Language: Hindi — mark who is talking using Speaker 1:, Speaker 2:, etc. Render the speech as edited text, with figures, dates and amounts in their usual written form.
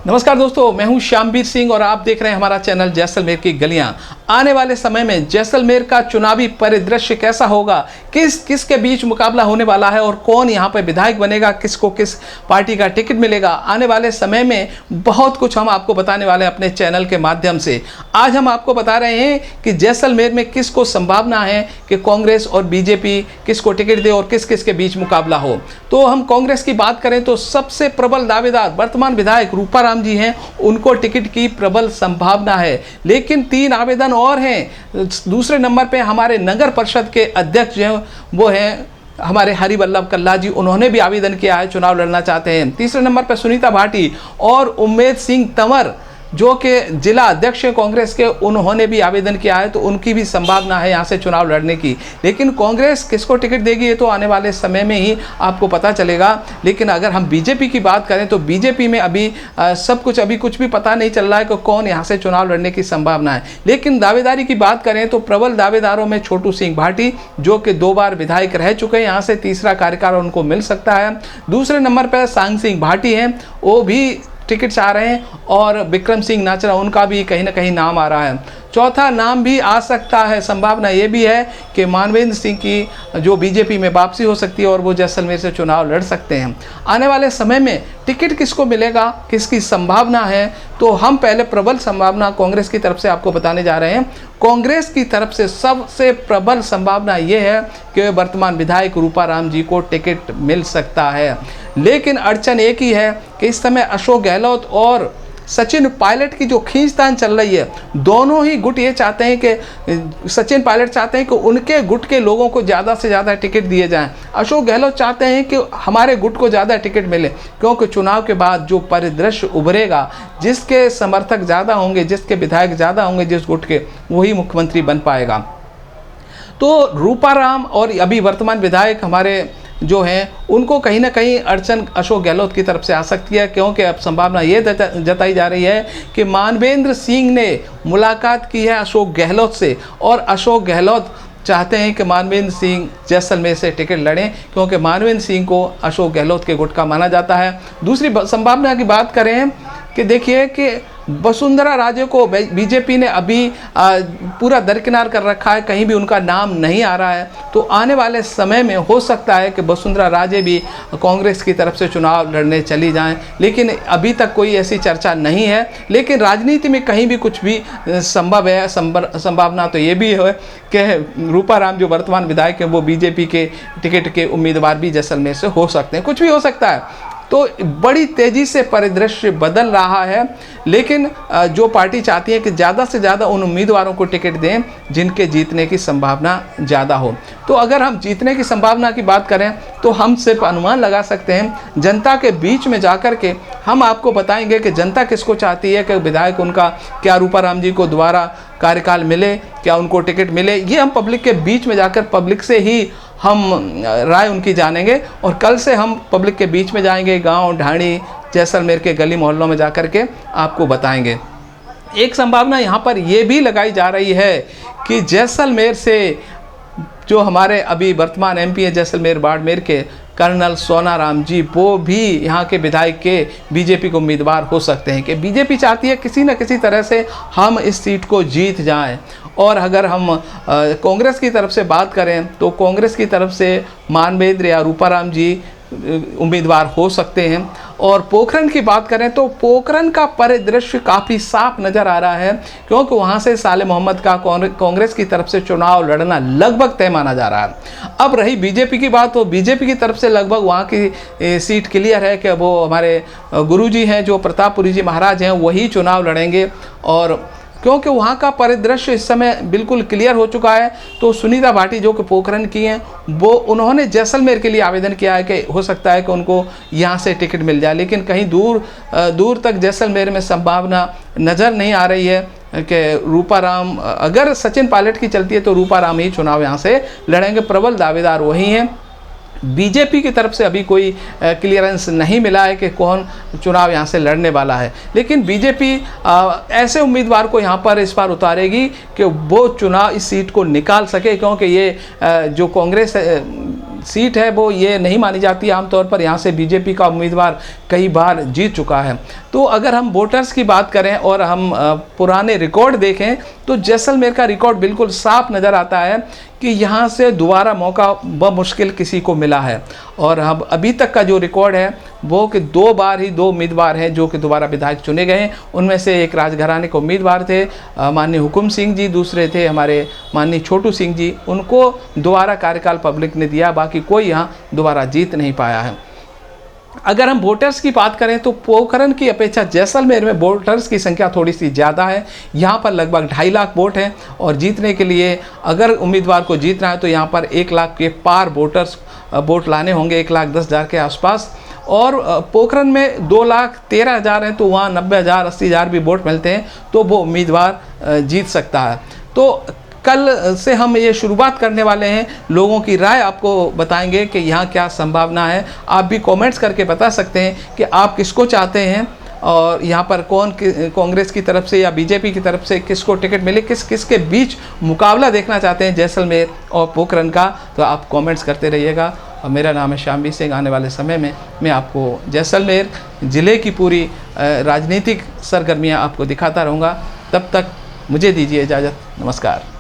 Speaker 1: नमस्कार दोस्तों, मैं हूं श्यामवीर सिंह और आप देख रहे हैं हमारा चैनल जैसलमेर की गलियां। आने वाले समय में जैसलमेर का चुनावी परिदृश्य कैसा होगा, किसके बीच मुकाबला होने वाला है और कौन यहां पर विधायक बनेगा, किसको किस पार्टी का टिकट मिलेगा, आने वाले समय में बहुत कुछ हम आपको बताने वाले हैं अपने चैनल के माध्यम से। आज हम आपको बता रहे हैं कि जैसलमेर में किसको संभावना है कि कांग्रेस और बीजेपी किसको टिकट दे और किस किस के बीच मुकाबला हो। तो हम कांग्रेस की बात करें तो सबसे प्रबल दावेदार वर्तमान विधायक रूपाराम जी हैं, उनको टिकट की प्रबल संभावना है। लेकिन 3 आवेदन और हैं। दूसरे नंबर पे हमारे नगर परिषद के अध्यक्ष हैं, वो हैं हमारे हरिवल्लभ कल्ला जी, उन्होंने भी आवेदन किया है, चुनाव लड़ना चाहते हैं। तीसरे नंबर पर सुनीता भाटी और उम्मेद सिंह तंवर जो कि जिला अध्यक्ष हैं कांग्रेस के, उन्होंने भी आवेदन किया है, तो उनकी भी संभावना है यहाँ से चुनाव लड़ने की। लेकिन कांग्रेस किसको टिकट देगी ये तो आने वाले समय में ही आपको पता चलेगा। लेकिन अगर हम बीजेपी की बात करें तो बीजेपी में अभी अभी कुछ भी पता नहीं चल रहा है कि कौन यहाँ से चुनाव लड़ने की संभावना है। लेकिन दावेदारी की बात करें तो प्रबल दावेदारों में छोटू सिंह भाटी जो कि 2 बार विधायक रह चुके हैं, यहाँ से तीसरा कार्यकाल उनको मिल सकता है। दूसरे नंबर पर सांग सिंह भाटी हैं, वो भी टिकट चाह रहे हैं, और विक्रम सिंह नाचरा उनका भी कहीं ना कहीं नाम आ रहा है। चौथा नाम भी आ सकता है, संभावना ये भी है कि मानवेंद्र सिंह की जो बीजेपी में वापसी हो सकती है और वो जैसलमेर से चुनाव लड़ सकते हैं। आने वाले समय में टिकट किसको मिलेगा, किसकी संभावना है, तो हम पहले प्रबल संभावना कांग्रेस की तरफ से आपको बताने जा रहे हैं। कांग्रेस की तरफ से सबसे प्रबल संभावना ये है कि वर्तमान विधायक रूपाराम जी को टिकट मिल सकता है। लेकिन अड़चन एक ही है कि इस समय अशोक गहलोत और सचिन पायलट की जो खींचतान चल रही है, दोनों ही गुट ये चाहते हैं कि सचिन पायलट चाहते हैं कि उनके गुट के लोगों को ज़्यादा से ज़्यादा टिकट दिए जाएं। अशोक गहलोत चाहते हैं कि हमारे गुट को ज़्यादा टिकट मिले, क्योंकि चुनाव के बाद जो परिदृश्य उभरेगा, जिसके समर्थक ज़्यादा होंगे, जिसके विधायक ज़्यादा होंगे जिस गुट के, वही मुख्यमंत्री बन पाएगा। तो रूपाराम और अभी वर्तमान विधायक हमारे जो हैं, उनको कहीं ना कहीं अड़चन अशोक गहलोत की तरफ से आ सकती है, क्योंकि अब संभावना ये जताई जा रही है कि मानवेंद्र सिंह ने मुलाकात की है अशोक गहलोत से, और अशोक गहलोत चाहते हैं कि मानवेंद्र सिंह जैसलमेर से टिकट लड़ें, क्योंकि मानवेंद्र सिंह को अशोक गहलोत के गुट का माना जाता है। दूसरी संभावना की बात करें कि देखिए कि वसुंधरा राजे को बीजेपी ने अभी पूरा दरकिनार कर रखा है, कहीं भी उनका नाम नहीं आ रहा है। तो आने वाले समय में हो सकता है कि वसुंधरा राजे भी कांग्रेस की तरफ से चुनाव लड़ने चली जाएं, लेकिन अभी तक कोई ऐसी चर्चा नहीं है। लेकिन राजनीति में कहीं भी कुछ भी संभव है। संभावना तो ये भी है कि रूपाराम जो वर्तमान विधायक हैं वो बीजेपी के टिकट के उम्मीदवार भी जैसलमेर से हो सकते हैं, कुछ भी हो सकता है। तो बड़ी तेज़ी से परिदृश्य बदल रहा है। लेकिन जो पार्टी चाहती है कि ज़्यादा से ज़्यादा उन उम्मीदवारों को टिकट दें जिनके जीतने की संभावना ज़्यादा हो। तो अगर हम जीतने की संभावना की बात करें तो हम सिर्फ अनुमान लगा सकते हैं। जनता के बीच में जाकर के हम आपको बताएंगे कि जनता किसको चाहती है, कि विधायक उनका क्या रूपाराम जी को दोबारा कार्यकाल मिले, क्या उनको टिकट मिले। ये हम पब्लिक के बीच में जाकर पब्लिक से ही हम राय उनकी जानेंगे, और कल से हम पब्लिक के बीच में जाएंगे, गांव ढाणी जैसलमेर के गली मोहल्लों में जाकर के आपको बताएंगे। एक संभावना यहाँ पर यह भी लगाई जा रही है कि जैसलमेर से जो हमारे अभी वर्तमान एमपी है जैसलमेर बाड़मेर के कर्नल सोनाराम जी, वो भी यहाँ के विधायक के बीजेपी के उम्मीदवार हो सकते हैं। कि बीजेपी चाहती है किसी न किसी तरह से हम इस सीट को जीत जाएं। और अगर हम कांग्रेस की तरफ से बात करें तो कांग्रेस की तरफ से मानवेंद्र या रूपाराम जी उम्मीदवार हो सकते हैं। और पोखरण की बात करें तो पोखरण का परिदृश्य काफ़ी साफ नज़र आ रहा है, क्योंकि वहाँ से साले मोहम्मद का कांग्रेस की तरफ से चुनाव लड़ना लगभग तय माना जा रहा है। अब रही बीजेपी की बात, तो बीजेपी की तरफ से लगभग वहाँ की सीट क्लियर है कि वो हमारे गुरुजी हैं जो प्रतापपुरी जी महाराज हैं, वही चुनाव लड़ेंगे। और क्योंकि वहाँ का परिदृश्य इस समय बिल्कुल क्लियर हो चुका है, तो सुनीता भाटी जो कि पोखरण की हैं, वो उन्होंने जैसलमेर के लिए आवेदन किया है कि हो सकता है कि उनको यहाँ से टिकट मिल जाए। लेकिन कहीं दूर तक जैसलमेर में संभावना नज़र नहीं आ रही है कि रूपाराम, अगर सचिन पायलट की चलती है तो रूपाराम ही चुनाव यहाँ से लड़ेंगे। प्रबल दावेदार वही हैं। बीजेपी की तरफ से अभी कोई क्लियरेंस नहीं मिला है कि कौन चुनाव यहाँ से लड़ने वाला है। लेकिन बीजेपी ऐसे उम्मीदवार को यहाँ पर इस बार उतारेगी कि वो चुनाव इस सीट को निकाल सके, क्योंकि ये जो कांग्रेस सीट है वो ये नहीं मानी जाती आमतौर पर। यहाँ से बीजेपी का उम्मीदवार कई बार जीत चुका है। तो अगर हम वोटर्स की बात करें और हम पुराने रिकॉर्ड देखें तो जैसलमेर का रिकॉर्ड बिल्कुल साफ नज़र आता है कि यहाँ से दोबारा मौका बमुश्किल किसी को मिला है। और अब अभी तक का जो रिकॉर्ड है वो कि 2 बार ही 2 उम्मीदवार हैं जो कि दोबारा विधायक चुने गए हैं। उनमें से एक राजघराने के उम्मीदवार थे माननीय हुकुम सिंह जी, दूसरे थे हमारे माननीय छोटू सिंह जी। उनको दोबारा कार्यकाल पब्लिक ने दिया, बाकी कोई यहाँ दोबारा जीत नहीं पाया है। अगर हम वोटर्स की बात करें तो पोखरण की अपेक्षा जैसलमेर में वोटर्स की संख्या थोड़ी सी ज़्यादा है। यहाँ पर लगभग 2.5 लाख वोट हैं और जीतने के लिए अगर उम्मीदवार को जीतना है तो यहाँ पर 1 लाख के पार वोटर्स वोट लाने होंगे, 1,10,000 के आसपास। और पोखरण में 2,13,000 हैं तो वहाँ 90,000 80,000 भी वोट मिलते हैं तो वो उम्मीदवार जीत सकता है। तो कल से हम ये शुरुआत करने वाले हैं, लोगों की राय आपको बताएंगे कि यहाँ क्या संभावना है। आप भी कमेंट्स करके बता सकते हैं कि आप किसको चाहते हैं और यहाँ पर कौन कांग्रेस की तरफ से या बीजेपी की तरफ से किसको टिकट मिले, किस के बीच मुकाबला देखना चाहते हैं जैसलमेर और पोखरण का। तो आप कमेंट्स करते रहिएगा। और मेरा नाम है श्यामवीर सिंह। आने वाले समय में मैं आपको जैसलमेर ज़िले की पूरी राजनीतिक सरगर्मियाँ आपको दिखाता रहूँगा। तब तक मुझे दीजिए इजाज़त। नमस्कार।